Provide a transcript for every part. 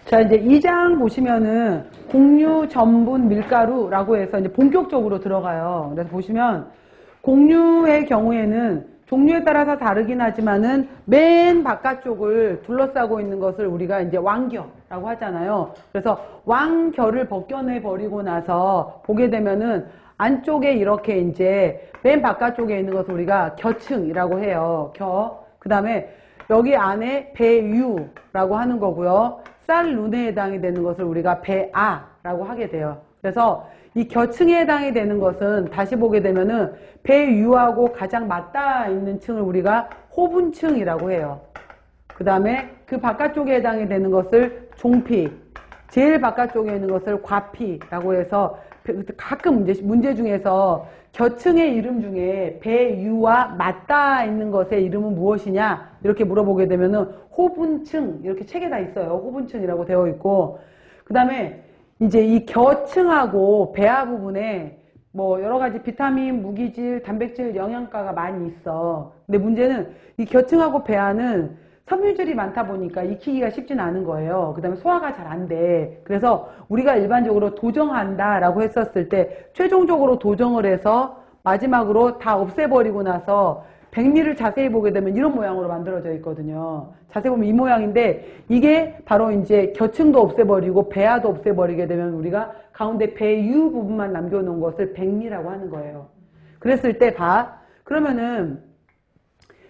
자, 이제 2장 보시면은 곡류, 전분, 밀가루라고 해서 이제 본격적으로 들어가요. 그래서 보시면 곡류의 경우에는 종류에 따라서 다르긴 하지만은 맨 바깥쪽을 둘러싸고 있는 것을 우리가 이제 왕겨라고 하잖아요. 그래서 왕겨를 벗겨내 버리고 나서 보게 되면은 안쪽에 이렇게 이제 맨 바깥쪽에 있는 것을 우리가 겨층이라고 해요. 그 다음에 여기 안에 배유라고 하는 거고요. 쌀룬에 해당이 되는 것을 우리가 배아라고 하게 돼요. 그래서 이 겨층에 해당이 되는 것은 다시 보게 되면은 배유하고 가장 맞닿아 있는 층을 우리가 호분층이라고 해요. 그 다음에 그 바깥쪽에 해당이 되는 것을 종피, 제일 바깥쪽에 있는 것을 과피라고 해서 가끔 문제 중에서 겨층의 이름 중에 배유와 맞닿아 있는 것의 이름은 무엇이냐 이렇게 물어보게 되면은 호분층 이렇게 책에 다 있어요. 호분층이라고 되어 있고 그 다음에 이제 이 겨층하고 배아 부분에 뭐 여러 가지 비타민, 무기질, 단백질, 영양가가 많이 있어. 근데 문제는 이 겨층하고 배아는 섬유질이 많다 보니까 익히기가 쉽진 않은 거예요. 그 다음에 소화가 잘 안 돼. 그래서 우리가 일반적으로 도정한다 라고 했었을 때 최종적으로 도정을 해서 마지막으로 다 없애버리고 나서 백미를 자세히 보게 되면 이런 모양으로 만들어져 있거든요. 자세히 보면 이 모양인데 이게 바로 이제 겨층도 없애버리고 배아도 없애버리게 되면 우리가 가운데 배유 부분만 남겨놓은 것을 백미라고 하는 거예요. 그랬을 때 봐. 그러면은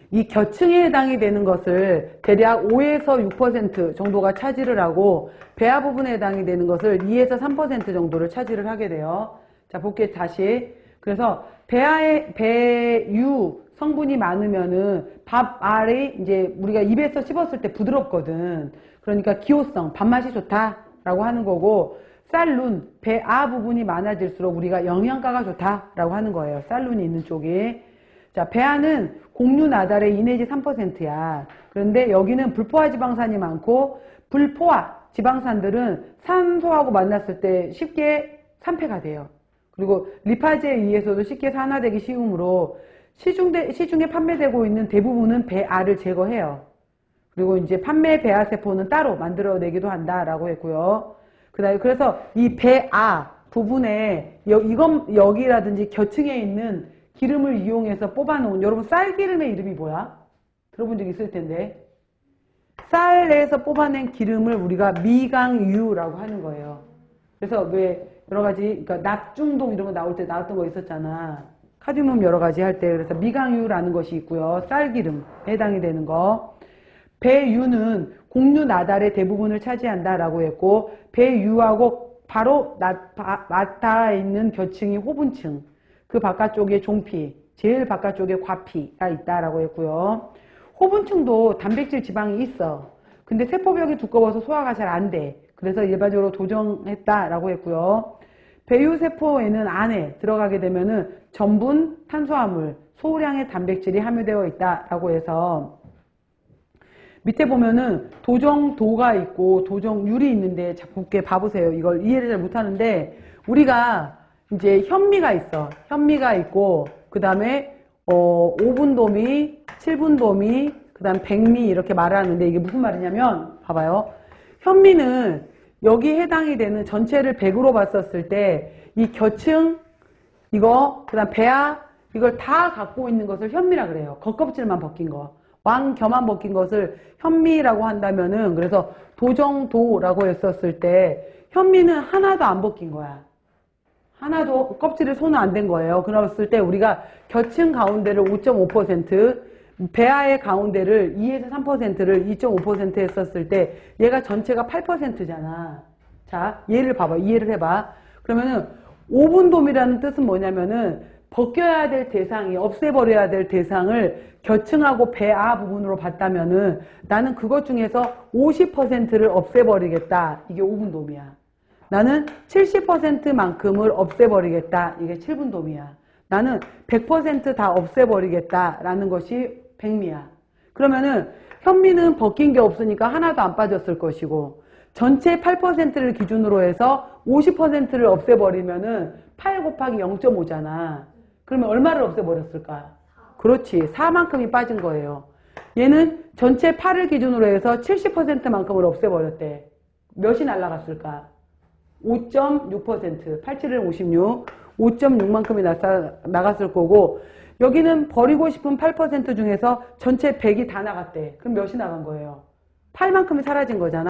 이 겨층에 해당이 되는 것을 대략 5에서 6% 정도가 차지를 하고 배아 부분에 해당이 되는 것을 2에서 3% 정도를 차지를 하게 돼요. 자, 볼게요. 다시. 그래서 배아의 배유 성분이 많으면은 밥알이 이제 우리가 입에서 씹었을 때 부드럽거든. 그러니까 기호성, 밥맛이 좋다라고 하는 거고 쌀룬, 배아 부분이 많아질수록 우리가 영양가가 좋다라고 하는 거예요. 쌀룬이 있는 쪽이. 자, 배아는 곡류 나달의 2 내지 3%야. 그런데 여기는 불포화 지방산이 많고 불포화 지방산들은 산소하고 만났을 때 쉽게 산패가 돼요. 그리고 리파즈에 의해서도 쉽게 산화되기 쉬우므로 시중에 판매되고 있는 대부분은 배아를 제거해요. 그리고 이제 판매 배아 세포는 따로 만들어내기도 한다라고 했고요. 그다음에 그래서 이 배아 부분에 여기라든지 겨층에 있는 기름을 이용해서 뽑아놓은 여러분 쌀기름의 이름이 뭐야? 들어본 적 있을 텐데 쌀에서 뽑아낸 기름을 우리가 미강유라고 하는 거예요. 그래서 왜 여러 가지 그러니까 납중독 이런 거 나올 때 나왔던 거 있었잖아. 카드뮴 여러 가지 할 때 그래서 미강유라는 것이 있고요. 쌀기름에 해당이 되는 거. 배유는 곡류 나달의 대부분을 차지한다라고 했고 배유하고 바로 맞닿아 있는 겨층이 호분층. 그 바깥쪽에 종피, 제일 바깥쪽에 과피가 있다라고 했고요. 호분층도 단백질 지방이 있어. 근데 세포벽이 두꺼워서 소화가 잘 안 돼. 그래서 일반적으로 도정했다라고 했고요. 배유세포에는 안에 들어가게 되면은 전분, 탄수화물, 소량의 단백질이 함유되어 있다라고 해서 밑에 보면은 도정도가 있고 도정율이 있는데 자꾸 봐보세요. 이걸 이해를 잘 못하는데 우리가 이제 현미가 있어. 현미가 있고 그 다음에 5분도미, 7분도미, 그 다음 백미 이렇게 말하는데 이게 무슨 말이냐면 봐봐요. 현미는 여기 해당이 되는 전체를 100으로 봤었을 때 이 겨층 이거 그 다음 배아 이걸 다 갖고 있는 것을 현미라 그래요. 겉껍질만 벗긴 거. 왕겨만 벗긴 것을 현미라고 한다면은 그래서 도정도라고 했었을 때 현미는 하나도 안 벗긴 거야. 하나도 껍질에 손은 안 댄 거예요. 그랬을 때 우리가 겨층 가운데를 5.5%, 배아의 가운데를 2에서 3%를 2.5% 했었을 때 얘가 전체가 8%잖아. 자, 얘를 봐봐. 이해를 해봐. 그러면은 5분돔이라는 뜻은 뭐냐면은 벗겨야 될 대상이 없애버려야 될 대상을 겨층하고 배아 부분으로 봤다면은 나는 그것 중에서 50%를 없애버리겠다. 이게 5분돔이야. 나는 70%만큼을 없애버리겠다. 이게 7분돔이야. 나는 100% 다 없애버리겠다라는 것이 백미야. 그러면은 현미는 벗긴 게 없으니까 하나도 안 빠졌을 것이고 전체 8%를 기준으로 해서 50%를 없애버리면은 8 곱하기 0.5잖아. 그러면 얼마를 없애버렸을까? 그렇지. 4만큼이 빠진 거예요. 얘는 전체 8을 기준으로 해서 70%만큼을 없애버렸대. 몇이 날라갔을까? 5.6%, 87을 56, 5.6만큼이 나갔을 거고, 여기는 버리고 싶은 8% 중에서 전체 100이 다 나갔대. 그럼 몇이 나간 거예요? 8만큼이 사라진 거잖아.